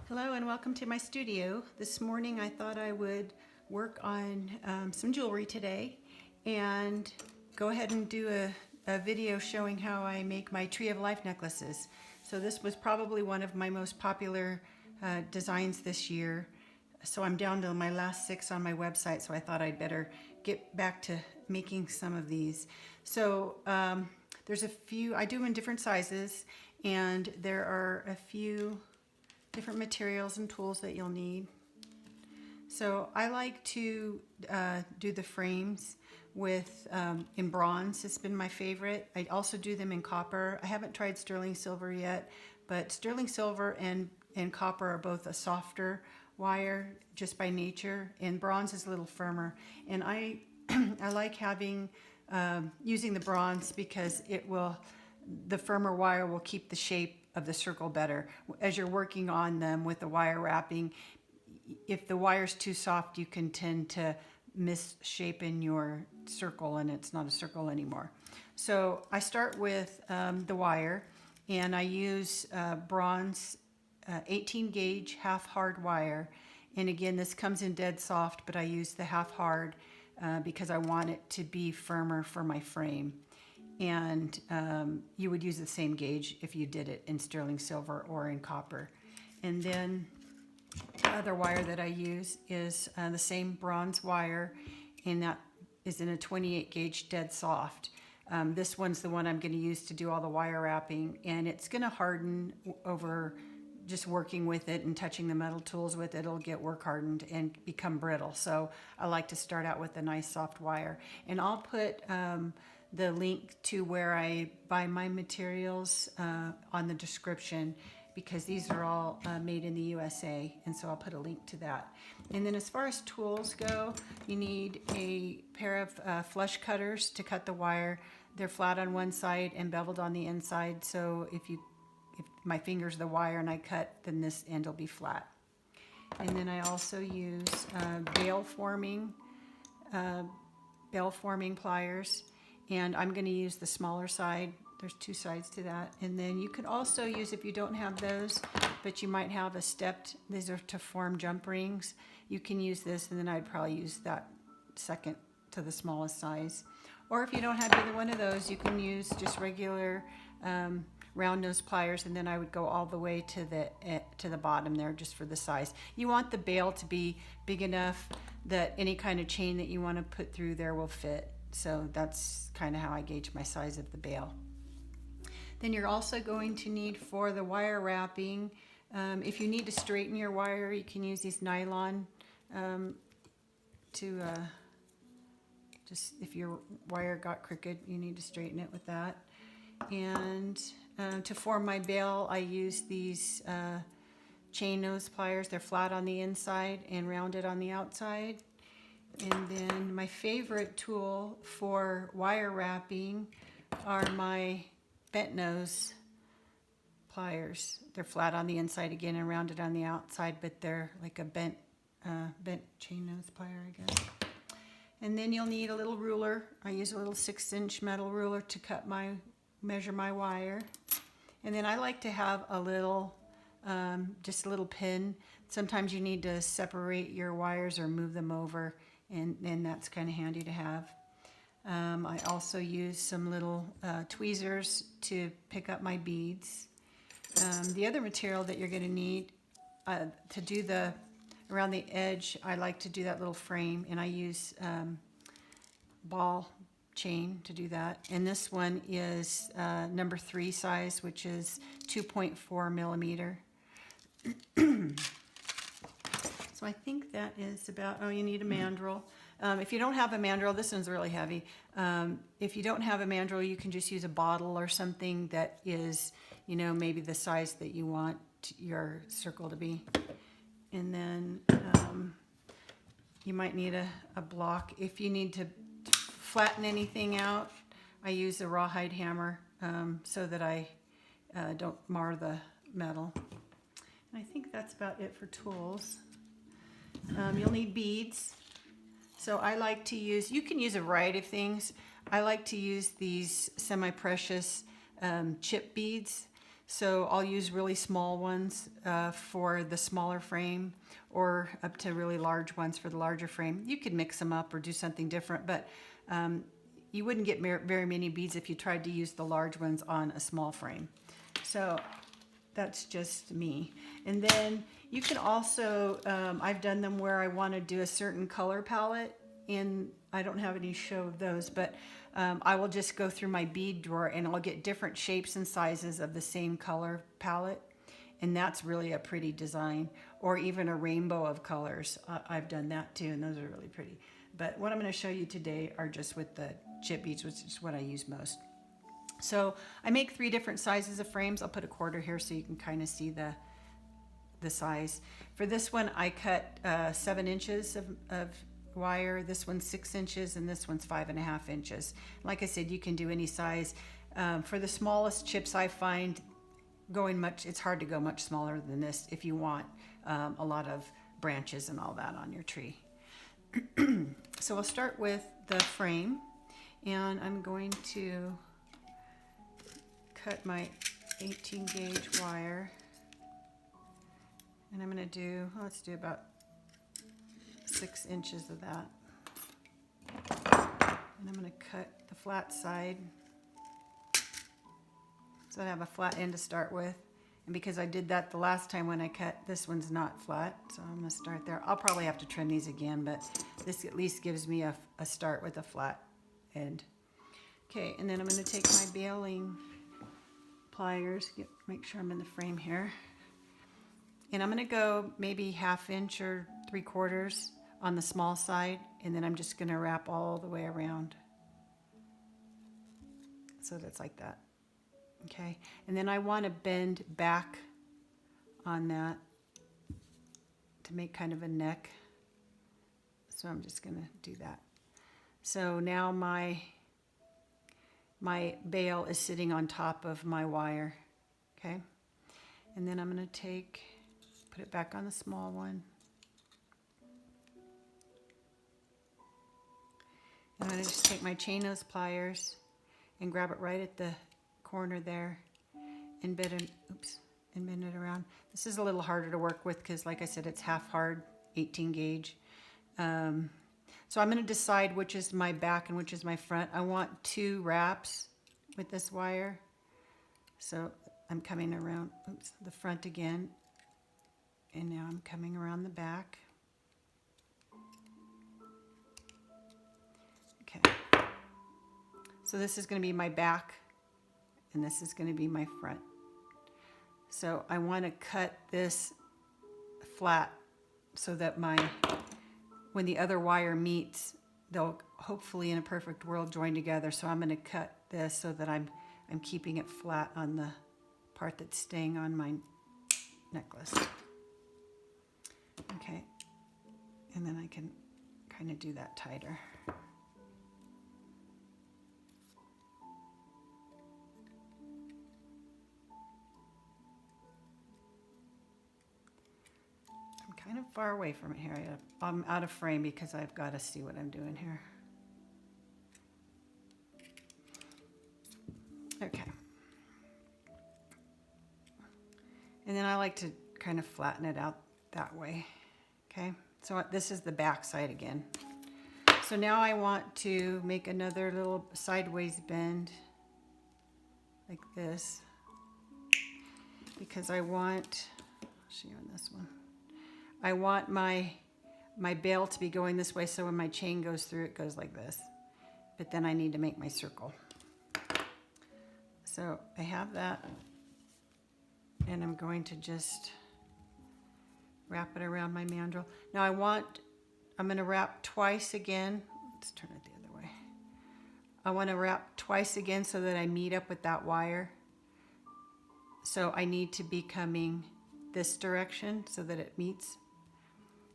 Hello and welcome to my studio. This morning I thought I would work on some jewelry today and go ahead and do a video showing how I make my Tree of Life necklaces. So this was probably one of my most popular designs this year. So I'm down to my last 6 on my website, so I thought I'd better get back to making some of these. So there's a few, I do them in different sizes, and there are a few different materials and tools that you'll need. So I like to do the frames with in bronze. It's been my favorite. I also do them in copper. I haven't tried sterling silver yet, but sterling silver and copper are both a softer wire just by nature, and bronze is a little firmer. And I I like having using the bronze because the firmer wire will keep the shape of the circle better. As you're working on them with the wire wrapping, if the wire's too soft, you can tend to misshapen your circle and it's not a circle anymore. So I start with the wire, and I use bronze 18 gauge half hard wire. And again, this comes in dead soft, but I use the half hard because I want it to be firmer for my frame. And you would use the same gauge if you did it in sterling silver or in copper. And then the other wire that I use is the same bronze wire, and that is in a 28 gauge dead soft. This one's the one I'm going to use to do all the wire wrapping, and it's going to harden over just working with it and touching the metal tools with it. It'll get work hardened and become brittle. So I like to start out with a nice soft wire. And I'll put the link to where I buy my materials on the description, because these are all made in the USA, and so I'll put a link to that. And then as far as tools go, you need a pair of flush cutters to cut the wire. They're flat on one side and beveled on the inside, so if my finger's the wire and I cut, then this end will be flat. And then I also use bail forming pliers. And I'm going to use the smaller side. There's 2 sides to that. And then you could also use, if you don't have those, but you might have a stepped, these are to form jump rings. You can use this, and then I'd probably use that second to the smallest size. Or if you don't have either one of those, you can use just regular round nose pliers, and then I would go all the way to the bottom there just for the size. You want the bail to be big enough that any kind of chain that you want to put through there will fit. So that's kind of how I gauge my size of the bail. Then you're also going to need, for the wire wrapping, if you need to straighten your wire, you can use these nylon to just, if your wire got crooked, you need to straighten it with that. And to form my bail, I use these chain nose pliers. They're flat on the inside and rounded on the outside. And then my favorite tool for wire wrapping are my bent nose pliers. They're flat on the inside again and rounded on the outside, but they're like a bent chain nose plier, I guess. And then you'll need a little ruler. I use a little 6-inch metal ruler to measure my wire. And then I like to have a little, just a little pin. Sometimes you need to separate your wires or move them over, and that's kind of handy to have. I also use some little tweezers to pick up my beads. The other material that you're going to need to do around the edge, I like to do that little frame, and I use ball chain to do that. And this one is number 3 size, which is 2.4 millimeter. So I think that is about, you need a mandrel. If you don't have a mandrel, this one's really heavy. If you don't have a mandrel, you can just use a bottle or something that is, maybe the size that you want your circle to be. And then you might need a block. If you need to flatten anything out, I use a rawhide hammer so that I don't mar the metal. And I think that's about it for tools. You'll need beads. So I like to use, you can use a variety of things. I like to use these semi-precious chip beads. So I'll use really small ones for the smaller frame, or up to really large ones for the larger frame. You could mix them up or do something different, but you wouldn't get very many beads if you tried to use the large ones on a small frame. So that's just me. And then you can also, I've done them where I want to do a certain color palette, and I don't have any show of those, but I will just go through my bead drawer and I'll get different shapes and sizes of the same color palette. And that's really a pretty design, or even a rainbow of colors. I've done that too, and those are really pretty. But what I'm going to show you today are just with the chip beads, which is what I use most. So I make 3 different sizes of frames. I'll put a quarter here so you can kind of see the size. For this one, I cut 7 inches of wire. This one's 6 inches, and this one's 5.5 inches. Like I said, you can do any size. For the smallest chips, I find it's hard to go much smaller than this if you want a lot of branches and all that on your tree. So we'll start with the frame, and I'm going to cut my 18 gauge wire, and I'm going to do, let's do about 6 inches of that. And I'm going to cut the flat side so I have a flat end to start with. And because I did that the last time when I cut, this one's not flat, so I'm going to start there. I'll probably have to trim these again, but this at least gives me a start with a flat end. Okay, and then I'm going to take my baling pliers, make sure I'm in the frame here. And I'm going to go maybe 1/2 inch or 3/4 on the small side, and then I'm just going to wrap all the way around. So that's like that. Okay, and then I want to bend back on that to make kind of a neck. So I'm just going to do that. So now my bail is sitting on top of my wire. Okay, and then I'm going to put it back on the small one. I'm going to just take my chain nose pliers and grab it right at the corner there and bend it around. This is a little harder to work with because, like I said, it's half hard, 18 gauge. So I'm going to decide which is my back and which is my front. I want 2 wraps with this wire. So I'm coming around the front again, and now I'm coming around the back. Okay. So this is going to be my back, and this is going to be my front. So I want to cut this flat so that when the other wire meets, they'll hopefully in a perfect world join together. So I'm going to cut this so that I'm keeping it flat on the part that's staying on my necklace. Okay, and then I can kind of do that tighter. Kind of far away from it here. I'm out of frame because I've got to see what I'm doing here. Okay. And then I like to kind of flatten it out that way. Okay. So this is the back side again. So now I want to make another little sideways bend like this, because I want, I'll show you on this one. I want my bail to be going this way, so when my chain goes through, it goes like this. But then I need to make my circle. So I have that, and I'm going to just wrap it around my mandrel. Now I'm going to wrap twice again. Let's turn it the other way. I want to wrap twice again so that I meet up with that wire. So I need to be coming this direction so that it meets.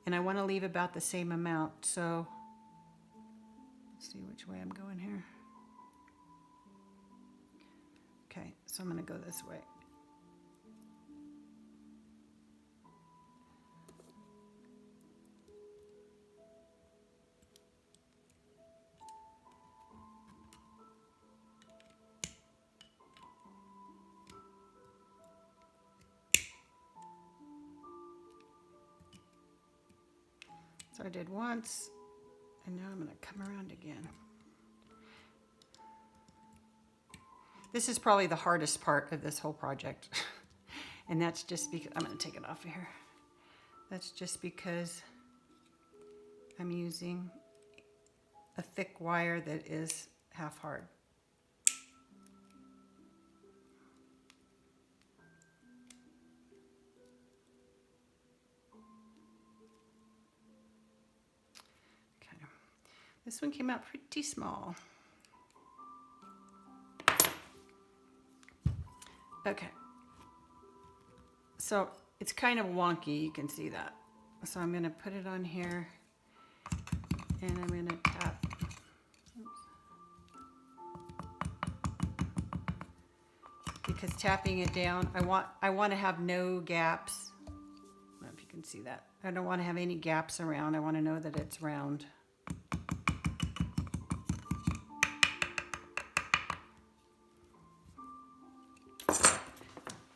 And I want to leave about the same amount. So let's see which way I'm going here. Okay, so I'm going to go this way. So I did once, and now I'm going to come around again. This is probably the hardest part of this whole project. And that's just because, I'm going to take it off of here. That's just because I'm using a thick wire that is half hard. Okay, this one came out pretty small. Okay, so it's kind of wonky, you can see that. So I'm going to put it on here, and I'm going to tap. Because tapping it down, I want to have no gaps. I don't know if you can see that. I don't want to have any gaps around. I want to know that it's round.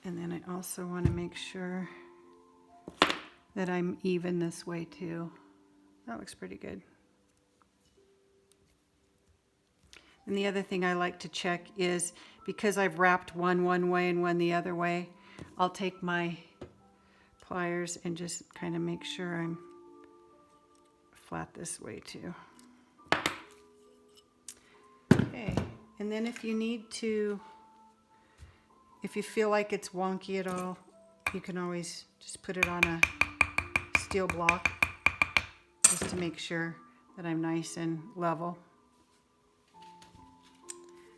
And then I also want to make sure that I'm even this way too. That looks pretty good. And the other thing I like to check is, because I've wrapped one way and one the other way, I'll take my pliers and just kind of make sure I'm flat this way too. Okay, and then if you need to, if you feel like it's wonky at all, you can always just put it on a steel block just to make sure that I'm nice and level.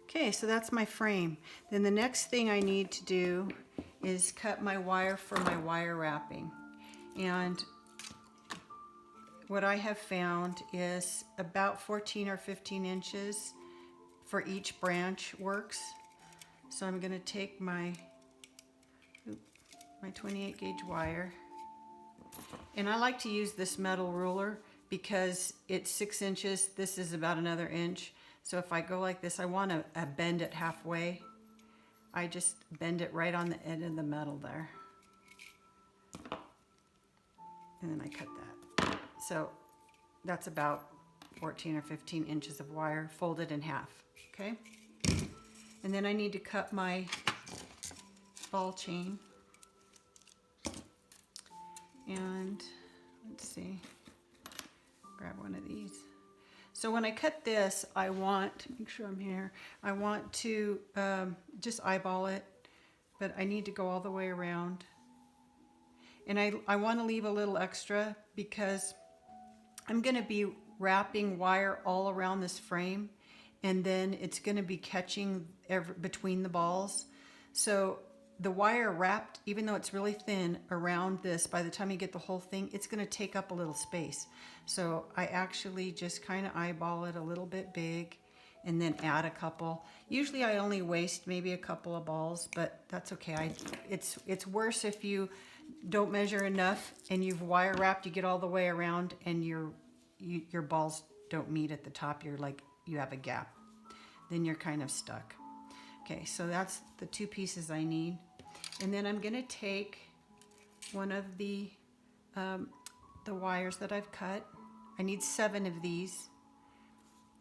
Okay, so that's my frame. Then the next thing I need to do is cut my wire for my wire wrapping. And what I have found is about 14 or 15 inches for each branch works. So I'm going to take my 28 gauge wire, and I like to use this metal ruler because it's 6 inches. This is about another inch. So if I go like this, I want to bend it halfway. I just bend it right on the end of the metal there. And then I cut that. So that's about 14 or 15 inches of wire folded in half, okay? And then I need to cut my ball chain. And let's see, grab one of these. So when I cut this, I want, make sure I'm here, I want to just eyeball it, but I need to go all the way around. And I want to leave a little extra because I'm going to be wrapping wire all around this frame, and then it's going to be catching between the balls. So the wire wrapped, even though it's really thin around this, by the time you get the whole thing, it's going to take up a little space. So I actually just kind of eyeball it a little bit big and then add a couple. Usually I only waste maybe a couple of balls, but that's okay. It's worse if you don't measure enough and you've wire wrapped, you get all the way around and your balls don't meet at the top. You have a gap. Then you're kind of stuck. Okay, so that's the two pieces I need. And then I'm going to take one of the wires that I've cut. I need 7 of these.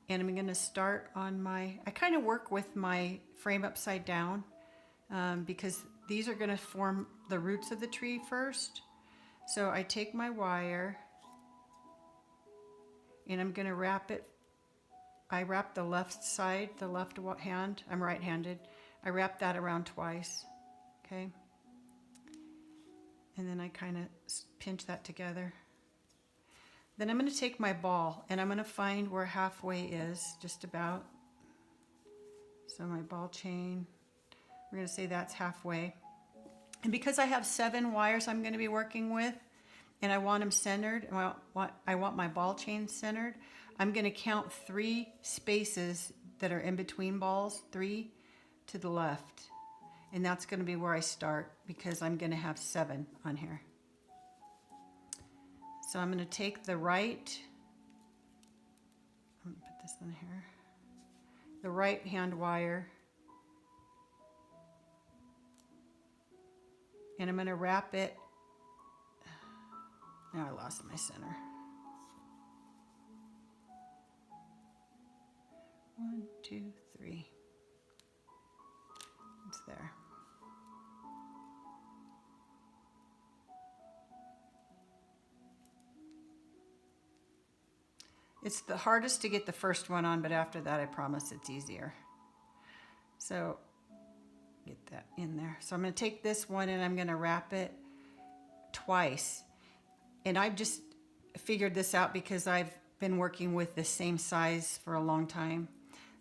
And I'm going to start on I kind of work with my frame upside down because these are going to form the roots of the tree first. So I take my wire and I'm going to wrap it. I wrap the left side, the left hand. I'm right-handed. I wrap that around twice. Okay, and then I kind of pinch that together. Then I'm going to take my ball and I'm going to find where halfway is, just about. So my ball chain, we're going to say that's halfway. And because I have 7 wires I'm going to be working with, and I want them centered, and I want my ball chain centered, I'm going to count 3 spaces that are in between balls, 3 to the left. And that's going to be where I start because I'm going to have 7 on here. So I'm going to take the right, I'm going to put this in here, the right hand wire, and I'm going to wrap it. Now I lost my center. 1, 2, 3. It's there. It's the hardest to get the first one on, but after that, I promise it's easier. So get that in there. So I'm going to take this one and I'm going to wrap it twice. And I've just figured this out because I've been working with the same size for a long time.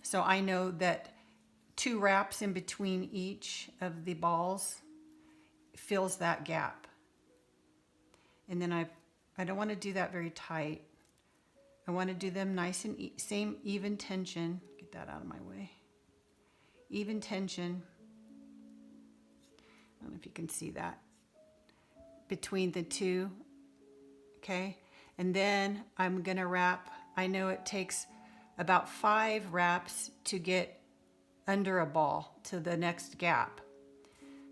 So I know that 2 wraps in between each of the balls fills that gap. And then I don't want to do that very tight. I want to do them nice and same even tension. Get that out of my way. Even tension. I don't know if you can see that. Between the 2. Okay. And then I'm going to wrap. I know it takes about 5 wraps to get under a ball to the next gap.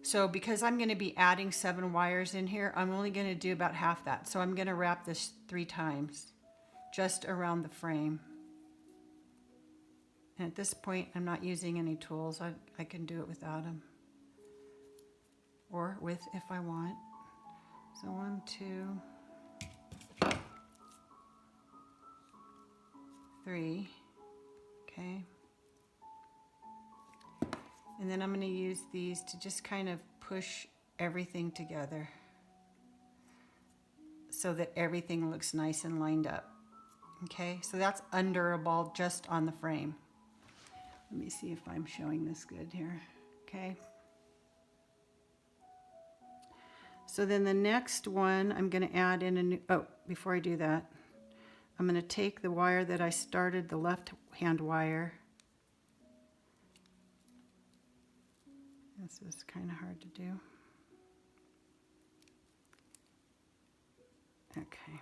So because I'm going to be adding 7 wires in here, I'm only going to do about half that. So I'm going to wrap this 3 times. Just around the frame. And at this point, I'm not using any tools. I can do it without them. Or with if I want. So 1, 2, 3. Okay. And then I'm going to use these to just kind of push everything together so that everything looks nice and lined up. Okay, so that's under a ball just on the frame. Let me see if I'm showing this good here. Okay. So then the next one, I'm going to add in a new, before I do that, I'm going to take the wire that I started, the left hand wire. This is kind of hard to do. Okay.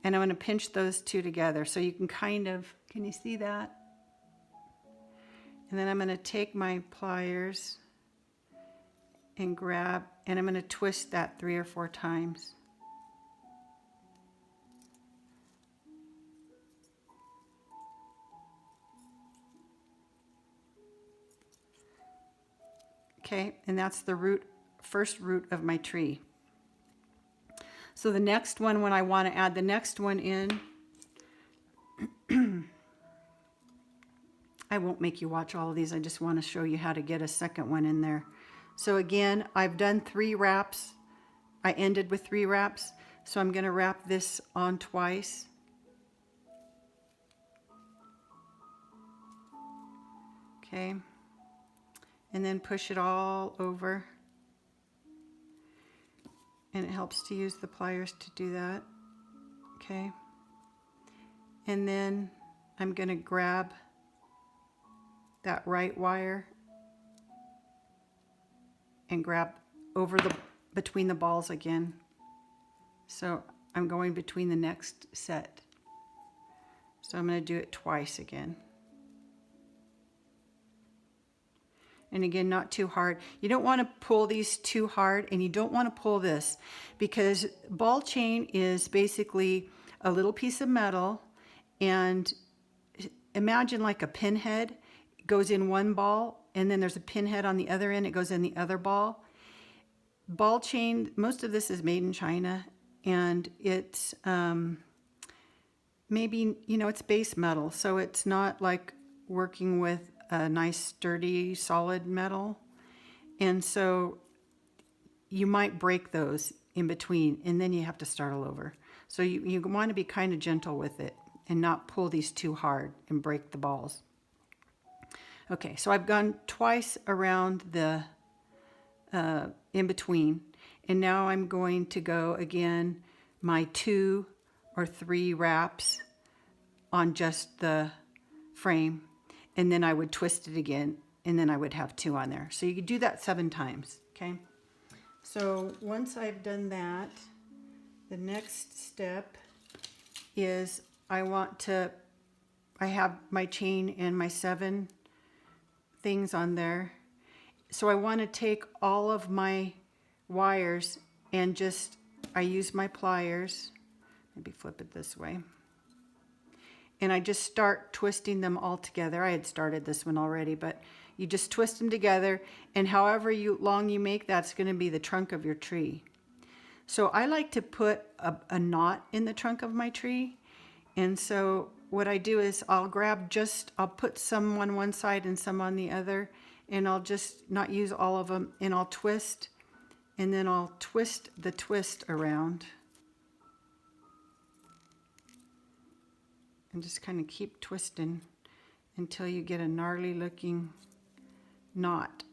And I'm going to pinch those 2 together so you can kind of, can you see that? And then I'm going to take my pliers and grab, and I'm going to twist that 3 or 4 times. Okay, and that's the first root of my tree. So the next one, when I want to add the next one in, I won't make you watch all of these. I just want to show you how to get a second one in there. So again, I've done 3 wraps. I ended with 3 wraps. So I'm going to wrap this on twice. Okay. And then push it all over. And it helps to use the pliers to do that. Okay. And then I'm going to grab that right wire and grab over between the balls again. So I'm going between the next set. So I'm going to do it twice again. And again, not too hard. You don't want to pull these too hard, and you don't want to pull this, because ball chain is basically a little piece of metal, and imagine like a pinhead. It goes in one ball, and then there's a pinhead on the other end. It goes in the other ball. Ball chain, most of this is made in China, and it's maybe, it's base metal, so it's not like working with a nice sturdy solid metal, and so you might break those in between, and then you have to start all over. So you want to be kind of gentle with it and not pull these too hard and break the balls. Okay, so I've gone twice around the in between, and now I'm going to go again my 2 or 3 wraps on just the frame, and then I would twist it again, and then I would have 2 on there. So you could do that 7 times, okay? So once I've done that, the next step is I have my chain and my 7 things on there. So I want to take all of my wires and I use my pliers, maybe flip it this way, and I just start twisting them all together. I had started this one already, but you just twist them together, and however long you make, that's going to be the trunk of your tree. So I like to put a knot in the trunk of my tree, and so what I do is I'll put some on one side and some on the other, and I'll just not use all of them, and I'll twist, and then I'll twist the twist around. And just kind of keep twisting until you get a gnarly looking knot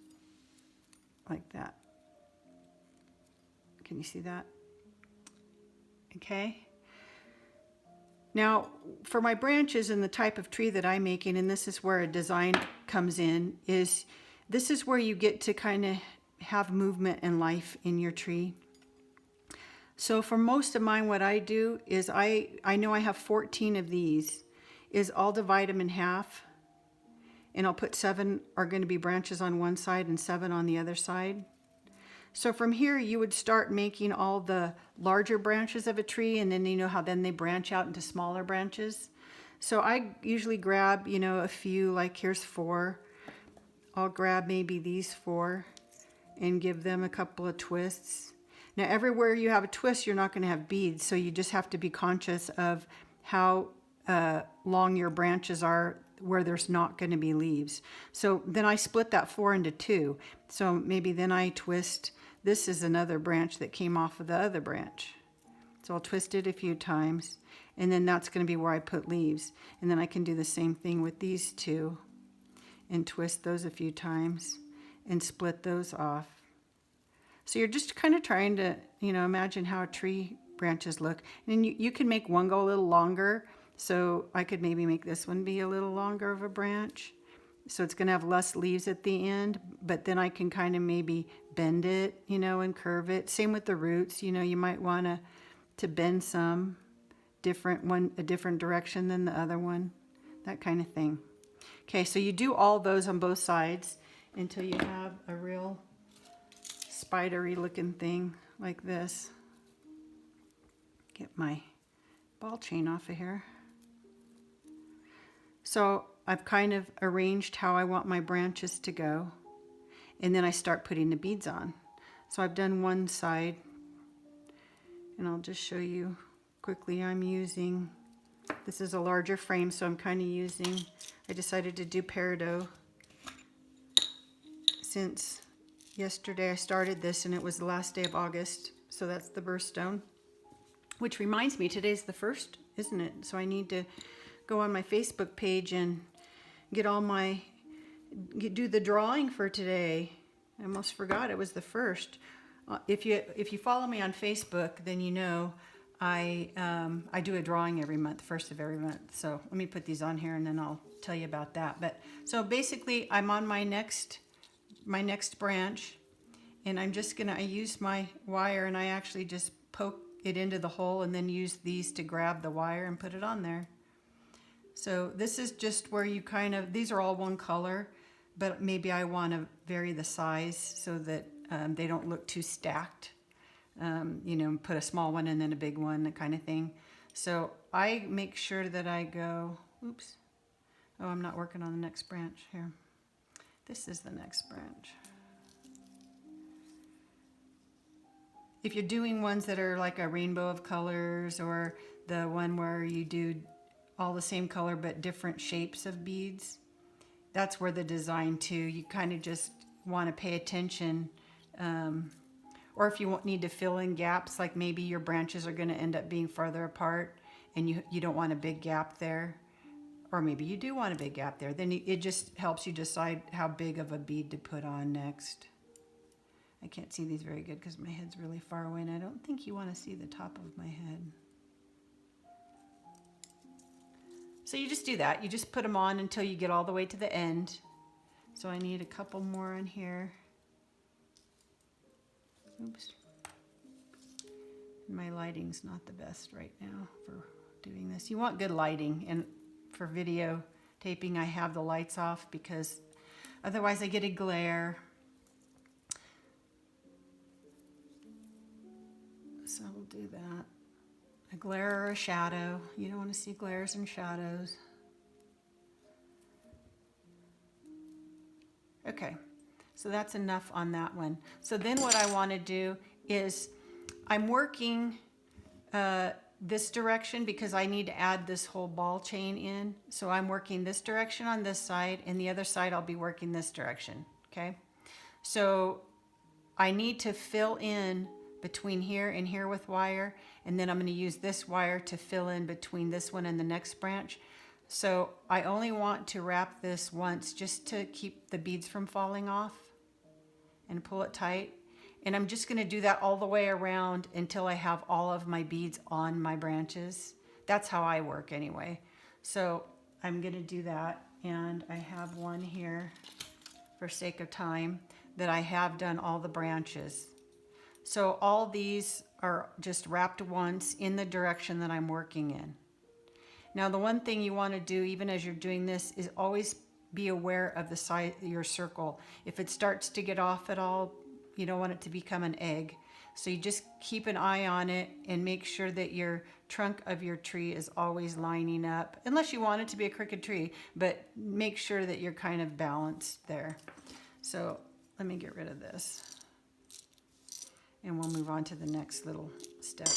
like that. Can you see that? Okay. Now, for my branches and the type of tree that I'm making, and this is where a design comes in, is this is where you get to kind of have movement and life in your tree. So for most of mine, what I do is I know I have 14 of these, is I'll divide them in half, and I'll put 7 are going to be branches on one side and 7 on the other side. So from here, you would start making all the larger branches of a tree, and then you know how then they branch out into smaller branches. So I usually grab, you know, a few, like here's 4. I'll grab maybe these 4 and give them a couple of twists. Now, everywhere you have a twist, you're not going to have beads, so you just have to be conscious of how long your branches are where there's not going to be leaves. So then I split that 4 into 2. So maybe then I twist, this is another branch that came off of the other branch. So I'll twist it a few times, and then that's going to be where I put leaves. And then I can do the same thing with these 2 and twist those a few times and split those off. So you're just kind of trying to, you know, imagine how tree branches look. And you can make one go a little longer. So I could maybe make this one be a little longer of a branch. So it's going to have less leaves at the end, but then I can kind of maybe bend it, you know, and curve it. Same with the roots. You know, you might want to bend some a different direction than the other one, that kind of thing. Okay, so you do all those on both sides until you have a real spidery looking thing like this. Get my ball chain off of here. So I've kind of arranged how I want my branches to go, and then I start putting the beads on. So I've done one side, and I'll just show you quickly. I'm using, this is a larger frame, so I'm kind of using, I decided to do peridot since yesterday I started this, and it was the last day of August, so that's the birthstone. Which reminds me, today's the 1st, isn't it? So I need to go on my Facebook page and do the drawing for today. I almost forgot it was the 1st. If you follow me on Facebook, then you know I do a drawing every month, 1st of every month. So let me put these on here, and then I'll tell you about that. But so basically, I'm on my next branch, and I'm just gonna, I use my wire, and I actually just poke it into the hole and then use these to grab the wire and put it on there. So this is just where you kind of, these are all one color, but maybe I want to vary the size so that they don't look too stacked. You know, put a small one and then a big one, that kind of thing. So I make sure that I go, oops, oh, I'm not working on the next branch here. This is the next branch. If you're doing ones that are like a rainbow of colors, or the one where you do all the same color but different shapes of beads, that's where the design too, you kind of just want to pay attention. Or if you need to fill in gaps, like maybe your branches are going to end up being farther apart and you don't want a big gap there, or maybe you do want a big gap there, then it just helps you decide how big of a bead to put on next. I can't see these very good because my head's really far away, and I don't think you want to see the top of my head. So you just do that. You just put them on until you get all the way to the end. So I need a couple more on here. Oops. My lighting's not the best right now for doing this. You want good lighting, and for video taping I have the lights off because otherwise I get a glare. So we'll do that. A glare or a shadow. You don't want to see glares and shadows. Okay, so that's enough on that one. So then what I want to do is I'm working this direction because I need to add this whole ball chain in. So I'm working this direction on this side, and the other side I'll be working this direction, okay? So I need to fill in between here and here with wire, and then I'm going to use this wire to fill in between this one and the next branch. So I only want to wrap this once just to keep the beads from falling off and pull it tight. And I'm just going to do that all the way around until I have all of my beads on my branches. That's how I work anyway. So I'm going to do that, and I have one here for sake of time that I have done all the branches. So all these are just wrapped once in the direction that I'm working in. Now the one thing you want to do even as you're doing this is always be aware of the size of your circle. If it starts to get off at all, you don't want it to become an egg. So you just keep an eye on it and make sure that your trunk of your tree is always lining up, unless you want it to be a crooked tree, but make sure that you're kind of balanced there. So let me get rid of this, and we'll move on to the next little step.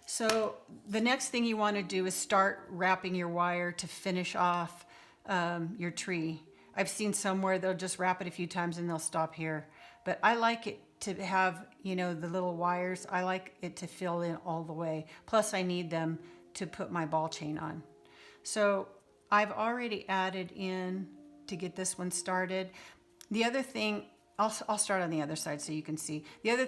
So the next thing you want to do is start wrapping your wire to finish off your tree. I've seen somewhere they'll just wrap it a few times and they'll stop here. But I like it to have, you know, the little wires. I like it to fill in all the way. Plus I need them to put my ball chain on. So I've already added in to get this one started. The other thing, I'll start on the other side so you can see. The other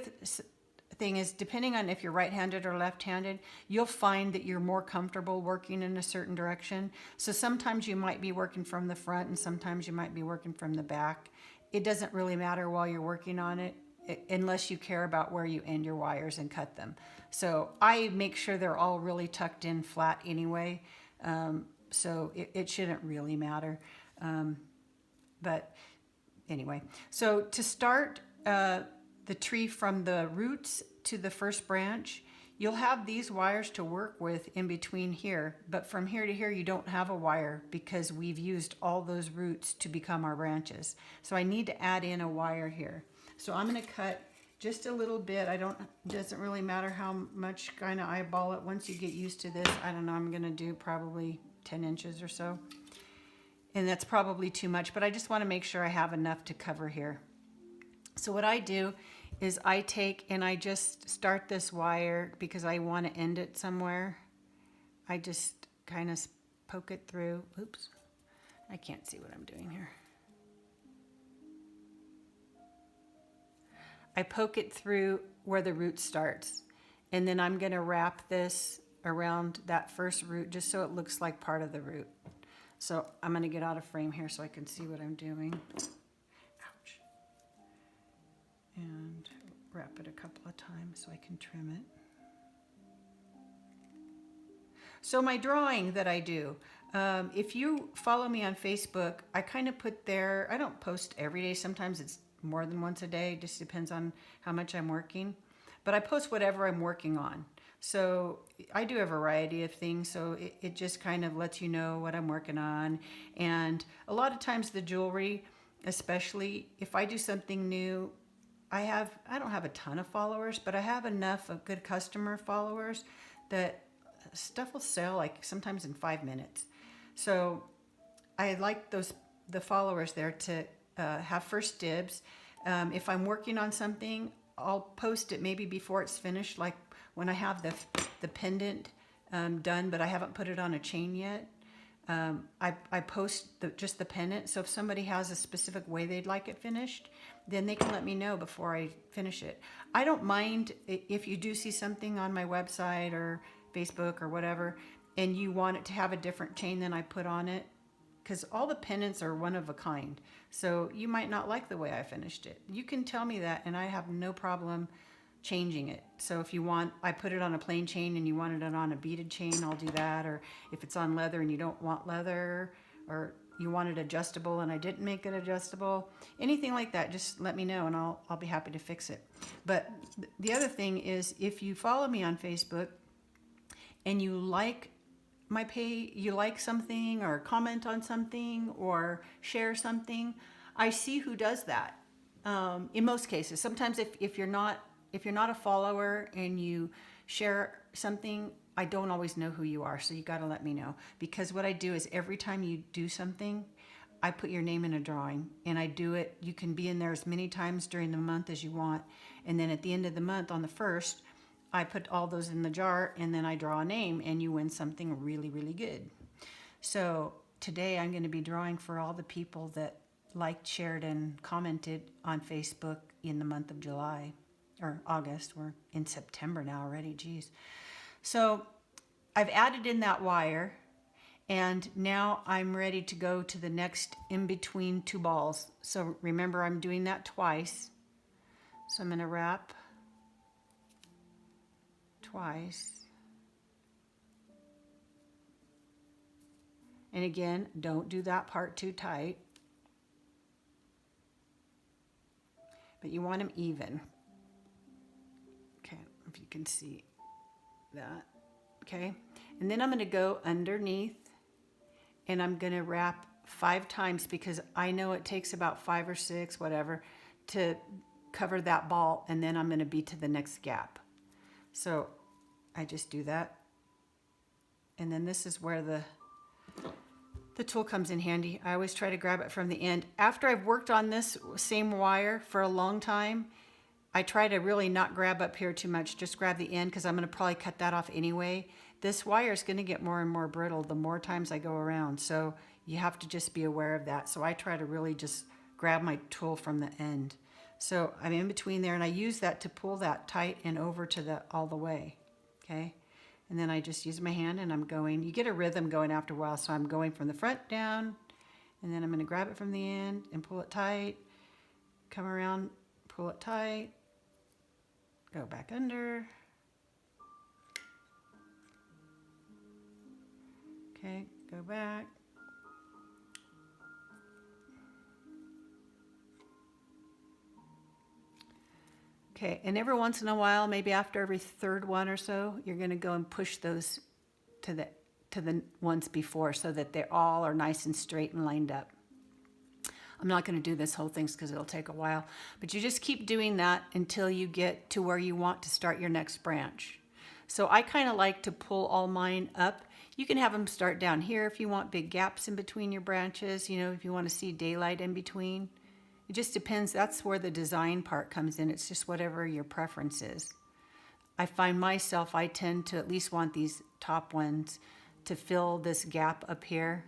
thing is, depending on if you're right-handed or left-handed, you'll find that you're more comfortable working in a certain direction. So sometimes you might be working from the front and sometimes you might be working from the back. It doesn't really matter while you're working on it, unless you care about where you end your wires and cut them. So I make sure they're all really tucked in flat anyway. So it shouldn't really matter. But anyway, so to start the tree from the roots to the first branch, you'll have these wires to work with in between here, but from here to here you don't have a wire because we've used all those roots to become our branches. So I need to add in a wire here. So I'm going to cut just a little bit. Doesn't really matter how much, kind of eyeball it. Once you get used to this, I don't know, I'm going to do probably 10 inches or so. And that's probably too much, but I just want to make sure I have enough to cover here. So what I do is I take and I just start this wire because I want to end it somewhere. I just kind of poke it through. Oops, I can't see what I'm doing here. I poke it through where the root starts, and then I'm going to wrap this around that first root just so it looks like part of the root. So I'm going to get out of frame here so I can see what I'm doing. Ouch. And wrap it a couple of times so I can trim it. So my drawing that I do, if you follow me on Facebook, I kind of put there, I don't post every day. Sometimes it's more than once a day. It just depends on how much I'm working. But I post whatever I'm working on. So I do a variety of things, so it just kind of lets you know what I'm working on. And a lot of times the jewelry, especially if I do something new, I don't have a ton of followers, but I have enough of good customer followers that stuff will sell like sometimes in 5 minutes. So I like the followers there to have first dibs. If I'm working on something, I'll post it maybe before it's finished, like when I have the pendant done, but I haven't put it on a chain yet. I post just the pendant. So if somebody has a specific way they'd like it finished, then they can let me know before I finish it. I don't mind if you do see something on my website or Facebook or whatever, and you want it to have a different chain than I put on it, because all the pendants are one of a kind. So you might not like the way I finished it. You can tell me that, and I have no problem changing it. So if you want, I put it on a plain chain and you wanted it on a beaded chain, I'll do that. Or if it's on leather and you don't want leather, or you want it adjustable and I didn't make it adjustable, anything like that, just let me know and I'll be happy to fix it. But the other thing is, if you follow me on Facebook and you like my page, you like something or comment on something or share something, I see who does that. In most cases, sometimes if you're not a follower and you share something, I don't always know who you are, so you got to let me know, because what I do is every time you do something, I put your name in a drawing, and I do it. You can be in there as many times during the month as you want, and then at the end of the month on the 1st, I put all those in the jar, and then I draw a name, and you win something really, really good. So today I'm going to be drawing for all the people that liked, shared, and commented on Facebook in the month of July or August. We're in September now already, geez. So I've added in that wire, and now I'm ready to go to the next in between two balls. So remember, I'm doing that twice. So I'm going to wrap twice. And again, don't do that part too tight. But you want them even. Okay, if you can see that. Okay, and then I'm going to go underneath and I'm going to wrap 5 times, because I know it takes about 5 or 6, whatever, to cover that ball, and then I'm going to be to the next gap. So I just do that. And then this is where the tool comes in handy. I always try to grab it from the end. After I've worked on this same wire for a long time, I try to really not grab up here too much, just grab the end, because I'm going to probably cut that off anyway. This wire is going to get more and more brittle the more times I go around, so you have to just be aware of that. So I try to really just grab my tool from the end. So I'm in between there, and I use that to pull that tight and over to the all the way, okay? And then I just use my hand and I'm going. You get a rhythm going after a while, so I'm going from the front down, and then I'm going to grab it from the end and pull it tight, come around, pull it tight, go back under. Okay, go back. Okay, and every once in a while, maybe after every 3rd one or so, you're going to go and push those to the ones before, so that they all are nice and straight and lined up. I'm not going to do this whole thing because it'll take a while, but you just keep doing that until you get to where you want to start your next branch. So I kind of like to pull all mine up. You can have them start down here if you want big gaps in between your branches, you know, if you want to see daylight in between. It just depends. That's where the design part comes in. It's just whatever your preference is. I find myself, I tend to at least want these top ones to fill this gap up here.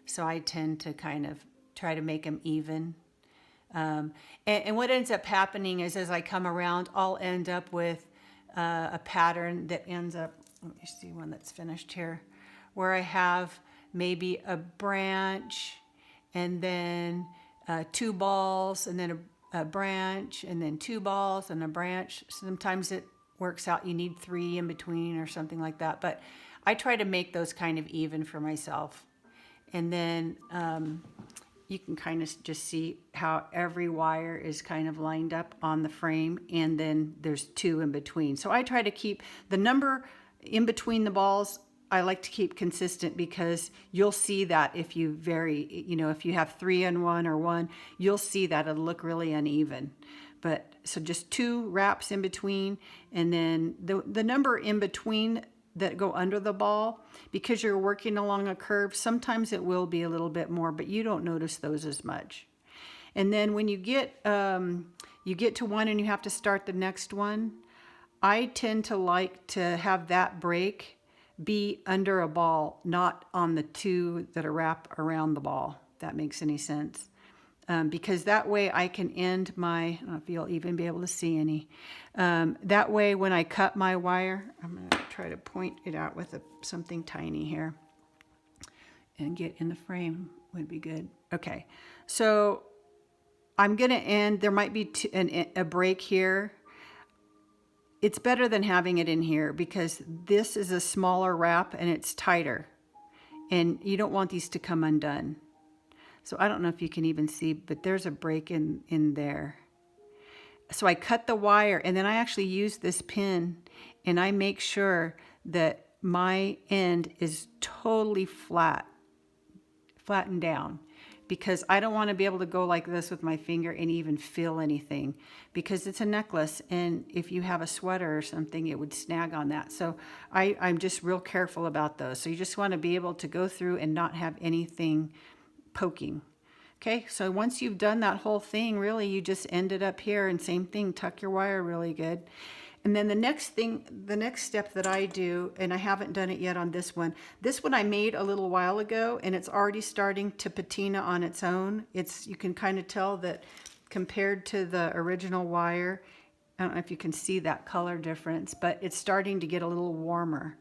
So I tend to kind of try to make them even. And what ends up happening is, as I come around, I'll end up with a pattern that ends up, let me see one that's finished here, where I have maybe a branch and then 2 balls and then a branch and then 2 balls and a branch. Sometimes it works out you need 3 in between or something like that, but I try to make those kind of even for myself. And then you can kind of just see how every wire is kind of lined up on the frame, and then there's 2 in between. So I try to keep the number in between the balls. I like to keep consistent, because you'll see that if you vary, you know, if you have 3 on one or 1, you'll see that it'll look really uneven. But so just 2 wraps in between, and then the number in between that go under the ball, because you're working along a curve, sometimes it will be a little bit more, but you don't notice those as much. And then when you get to one and you have to start the next one, I tend to like to have that break be under a ball, not on the 2 that are wrapped around the ball, if that makes any sense. Because that way I can end my, I don't know if you'll even be able to see any. That way when I cut my wire, I'm going to try to point it out with something tiny here and get in the frame would be good. Okay, so I'm going to end, there might be a break here. It's better than having it in here, because this is a smaller wrap and it's tighter, and you don't want these to come undone. So I don't know if you can even see, but there's a break in there. So I cut the wire, and then I actually use this pin, and I make sure that my end is totally flattened down, because I don't want to be able to go like this with my finger and even feel anything, because it's a necklace, and if you have a sweater or something, it would snag on that. So I'm just real careful about those. So you just want to be able to go through and not have anything poking. Okay, so once you've done that whole thing, really you just end it up here, and same thing, tuck your wire really good. And then the next step that I do, and I haven't done it yet on this one I made a little while ago, and it's already starting to patina on its own. You can kind of tell that compared to the original wire, I don't know if you can see that color difference, but it's starting to get a little warmer.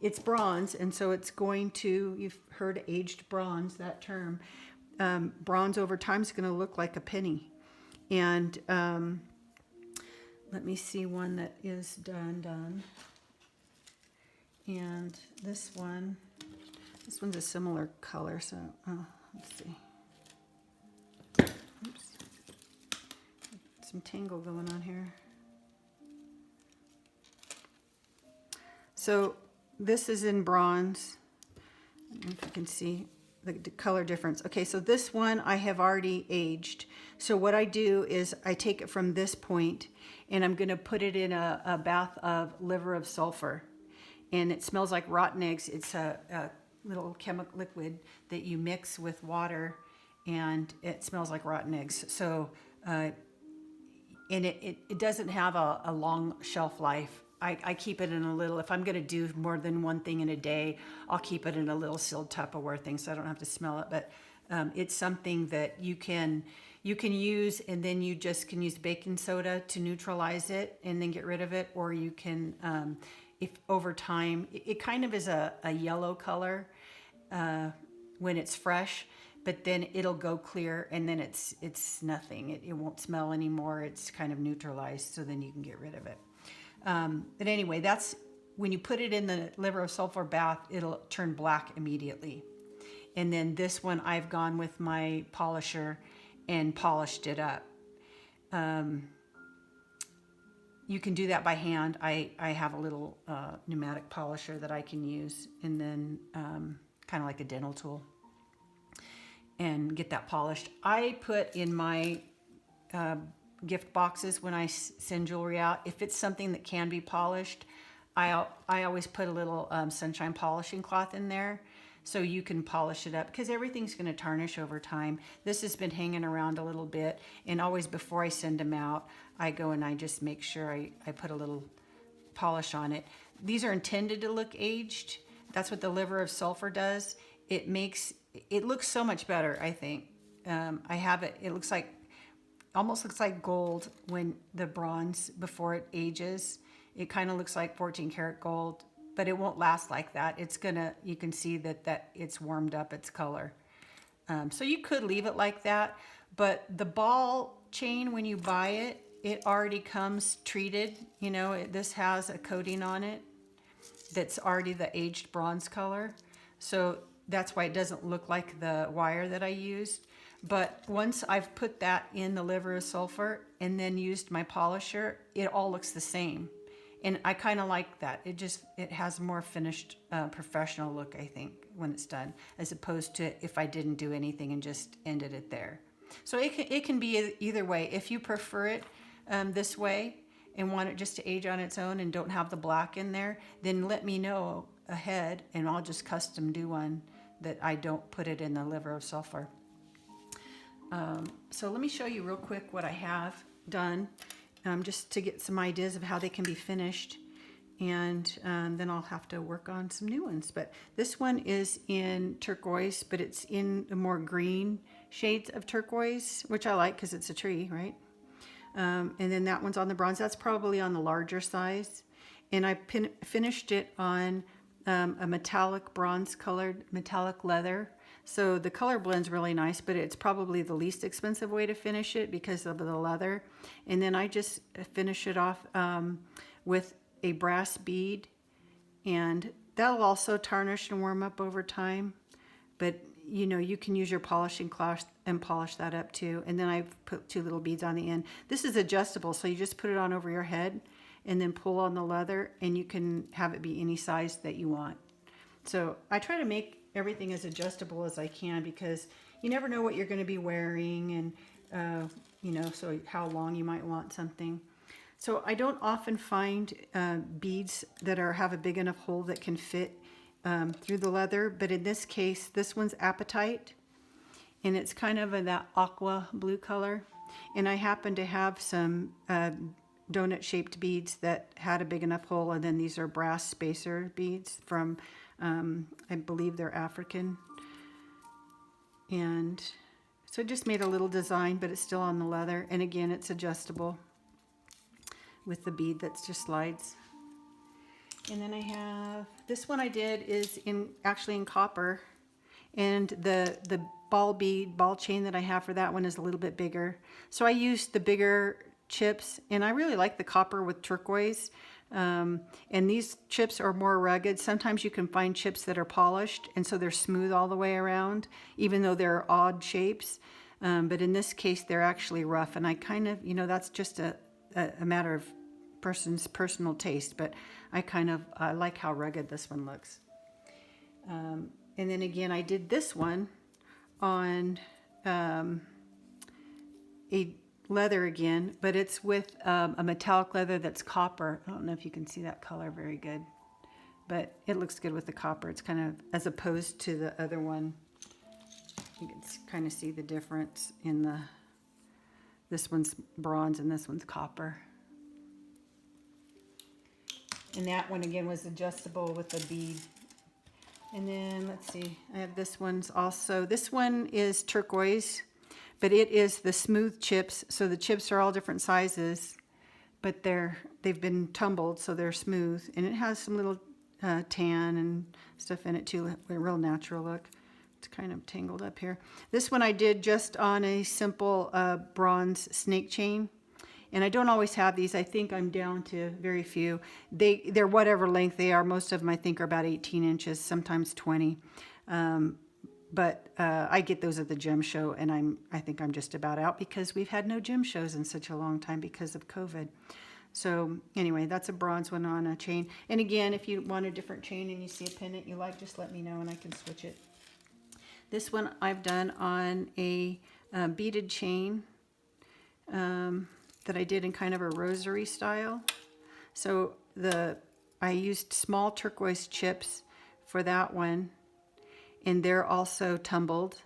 It's bronze, and so it's going to, you've heard aged bronze, that term. Bronze over time is going to look like a penny. And let me see one that is done. And this one's a similar color, so let's see. Oops. Some tangle going on here. So this is in bronze. I don't know if you can see the color difference. Okay, so this one I have already aged. So what I do is I take it from this point, and I'm going to put it in a bath of liver of sulfur. And it smells like rotten eggs. It's a little chemical liquid that you mix with water, and it smells like rotten eggs. So, and it doesn't have a long shelf life. I keep it in a little, if I'm going to do more than one thing in a day, I'll keep it in a little sealed Tupperware thing so I don't have to smell it. But it's something that you can use, and then you just can use baking soda to neutralize it and then get rid of it. Or you can, if over time, it kind of is a yellow color when it's fresh, but then it'll go clear, and then it's nothing. It won't smell anymore. It's kind of neutralized, so then you can get rid of it. But anyway, that's when you put it in the liver of sulfur bath, it'll turn black immediately. And then this one, I've gone with my polisher and polished it up. You can do that by hand. I have a little pneumatic polisher that I can use, and then kind of like a dental tool, and get that polished. I put in my gift boxes when I send jewelry out, if it's something that can be polished, I always put a little sunshine polishing cloth in there so you can polish it up, because everything's going to tarnish over time. This has been hanging around a little bit, and always before I send them out, I go and I just make sure I put a little polish on it. These are intended to look aged. That's what the liver of sulfur does. It looks so much better, I think. I have it. It almost looks like gold when the bronze, before it ages. It kind of looks like 14 karat gold, but it won't last like that. You can see that it's warmed up its color. So you could leave it like that, but the ball chain, when you buy it, it already comes treated. This has a coating on it that's already the aged bronze color. So that's why it doesn't look like the wire that I used. But once I've put that in the liver of sulfur and then used my polisher, it all looks the same. And I kind of like that. It has a more finished, professional look, I think, when it's done, as opposed to if I didn't do anything and just ended it there. So it can be either way. If you prefer it this way and want it just to age on its own and don't have the black in there, then let me know ahead, and I'll just custom do one that I don't put it in the liver of sulfur. So let me show you real quick what I have done, just to get some ideas of how they can be finished, and then I'll have to work on some new ones. But this one is in turquoise, but it's in the more green shades of turquoise, which I like because it's a tree, right? And then that one's on the bronze. That's probably on the larger size. And I finished it on a metallic bronze colored metallic leather. So the color blend's really nice, but it's probably the least expensive way to finish it because of the leather. And then I just finish it off with a brass bead, and that'll also tarnish and warm up over time. But you know, you can use your polishing cloth and polish that up too. And then I've put 2 little beads on the end. This is adjustable, so you just put it on over your head and then pull on the leather, and you can have it be any size that you want. So I try to make everything as adjustable as I can, because you never know what you're going to be wearing, and you know, so how long you might want something. So I don't often find beads that have a big enough hole that can fit through the leather, but in this case, this one's apatite, and it's kind of that aqua blue color. And I happen to have some donut shaped beads that had a big enough hole, and then these are brass spacer beads from, I believe they're African. And so I just made a little design, but it's still on the leather. And again, it's adjustable with the bead that just slides. And then I have, this one I did is actually in copper. And the ball chain that I have for that one is a little bit bigger. So I used the bigger chips, and I really like the copper with turquoise. And these chips are more rugged. Sometimes you can find chips that are polished, and so they're smooth all the way around, even though they're odd shapes. But in this case, they're actually rough. And I kind of, you know, that's just a matter of person's personal taste, but I like how rugged this one looks. And then again, I did this one on a leather again, but it's with a metallic leather that's copper. I don't know if you can see that color very good, but it looks good with the copper. It's kind of, as opposed to the other one, you can kind of see the difference in this one's bronze and this one's copper. And that one again was adjustable with a bead. And then let's see, I have this one's also, this one is turquoise, but it is the smooth chips. So the chips are all different sizes, but they've been tumbled, so they're smooth. And it has some little tan and stuff in it too, a real natural look. It's kind of tangled up here. This one I did just on a simple bronze snake chain. And I don't always have these. I think I'm down to very few. They're whatever length they are. Most of them I think are about 18 inches, sometimes 20. But I get those at the gem show, and I think I'm just about out because we've had no gem shows in such a long time because of COVID. So anyway, that's a bronze one on a chain. And again, if you want a different chain and you see a pendant you like, just let me know and I can switch it. This one I've done on a beaded chain that I did in kind of a rosary style. So I used small turquoise chips for that one, and they're also tumbled.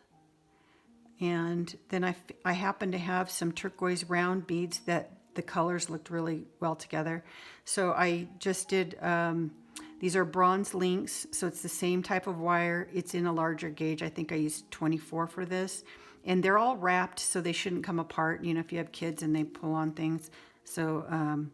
And then I happen to have some turquoise round beads that the colors looked really well together. So I just did, these are bronze links, so it's the same type of wire. It's in a larger gauge. I think I used 24 for this. And they're all wrapped, so they shouldn't come apart, you know, if you have kids and they pull on things. So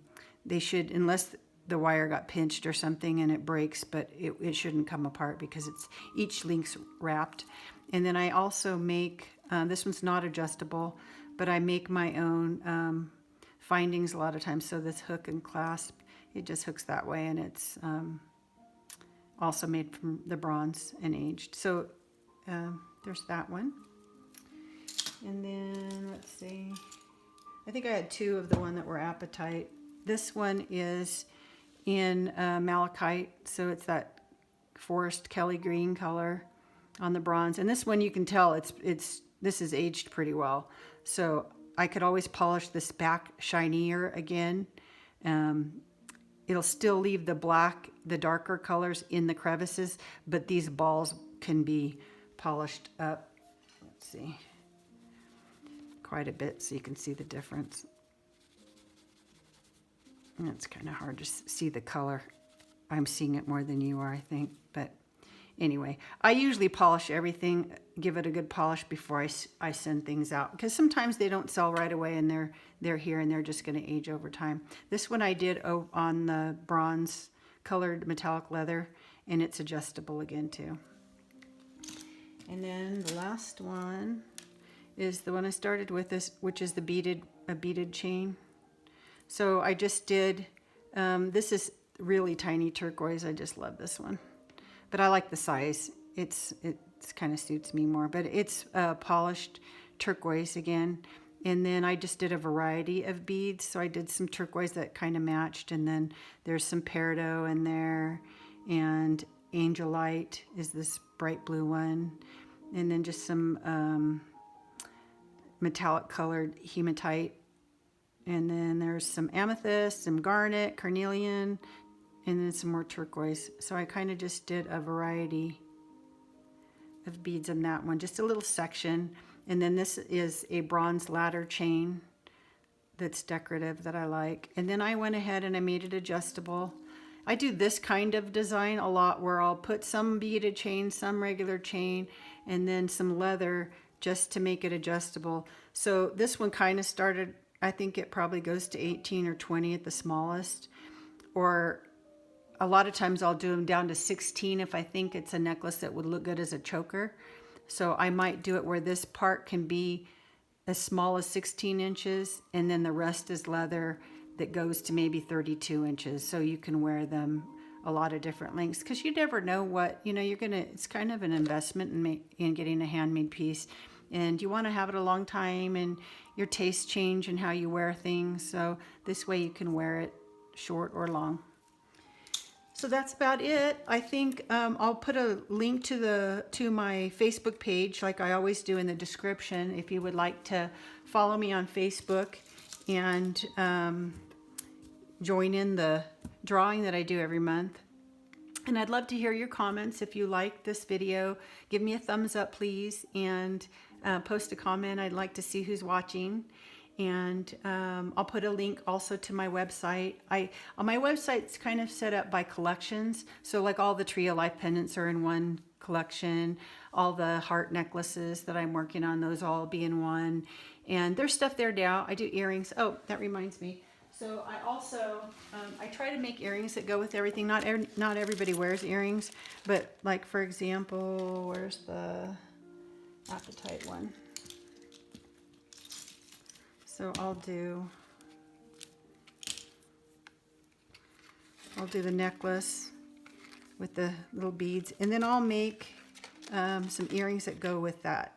they should, unless the wire got pinched or something and it breaks, but it shouldn't come apart because each link's wrapped. And then I also make, this one's not adjustable, but I make my own findings a lot of times. So this hook and clasp, it just hooks that way, and it's also made from the bronze and aged. So there's that one. And then, let's see, I think I had 2 of the one that were apatite. This one is in malachite, so it's that forest Kelly green color on the bronze. And this one you can tell this is aged pretty well. So I could always polish this back shinier again. It'll still leave the black, the darker colors in the crevices, but these balls can be polished up. Let's see. Quite a bit so you can see the difference. And it's kind of hard to see the color. I'm seeing it more than you are, I think. But anyway, I usually polish everything, give it a good polish before I send things out, because sometimes they don't sell right away and they're here and they're just going to age over time. This one I did on the bronze colored metallic leather, and it's adjustable again too. And then the last one is the one I started with, which is a beaded chain. So I just did, this is really tiny turquoise. I just love this one, but I like the size. This kind of suits me more, but it's polished turquoise again. And then I just did a variety of beads. So I did some turquoise that kind of matched, and then there's some peridot in there, and angelite is this bright blue one, and then just some metallic colored hematite, and then there's some amethyst, some garnet, carnelian, and then some more turquoise. So I kind of just did a variety of beads in that one, just a little section. And then this is a bronze ladder chain that's decorative that I like. And then I went ahead and I made it adjustable. I do this kind of design a lot, where I'll put some beaded chain, some regular chain, and then some leather just to make it adjustable. So this one kind of started, I think it probably goes to 18 or 20 at the smallest, or a lot of times I'll do them down to 16 if I think it's a necklace that would look good as a choker. So I might do it where this part can be as small as 16 inches, and then the rest is leather that goes to maybe 32 inches. So you can wear them a lot of different lengths, because you never know what, you're gonna, it's kind of an investment in getting a handmade piece, and you want to have it a long time, and your tastes change and how you wear things. So this way you can wear it short or long. So that's about it. I think I'll put a link to my Facebook page, like I always do, in the description, if you would like to follow me on Facebook and join in the drawing that I do every month. And I'd love to hear your comments. If you like this video, give me a thumbs up, please, and post a comment. I'd like to see who's watching. And I'll put a link also to my website. On my website's kind of set up by collections. So like all the Tree of Life pendants are in one collection. All the heart necklaces that I'm working on, those all be in one. And there's stuff there now. I do earrings. Oh, that reminds me. So I also, I try to make earrings that go with everything. Not everybody wears earrings, but like, for example, where's the apatite one? So I'll do the necklace with the little beads, and then I'll make some earrings that go with that.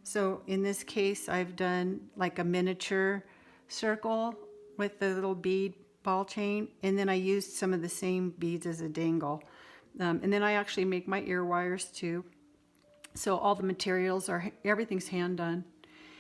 So in this case, I've done like a miniature circle with the little bead ball chain, and then I used some of the same beads as a dangle. And then I actually make my ear wires too. So all the materials everything's hand done.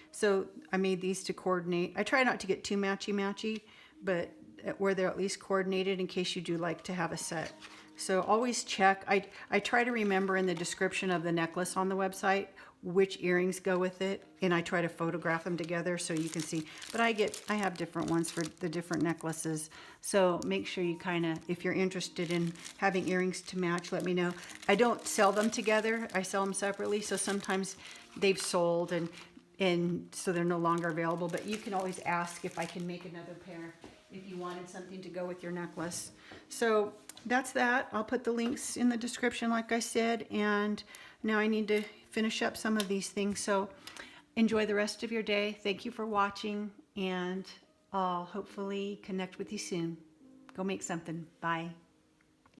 So I made these to coordinate. I try not to get too matchy-matchy, but where they're at least coordinated in case you do like to have a set. So always check. I try to remember in the description of the necklace on the website which earrings go with it, and I try to photograph them together so you can see. But I have different ones for the different necklaces. So make sure you kind of, if you're interested in having earrings to match, let me know. I don't sell them together. I sell them separately. So sometimes they've sold and so they're no longer available, but you can always ask if I can make another pair if you wanted something to go with your necklace. So that's that. I'll put the links in the description, like I said, and now I need to finish up some of these things. So enjoy the rest of your day. Thank you for watching, and I'll hopefully connect with you soon. Go make something. Bye.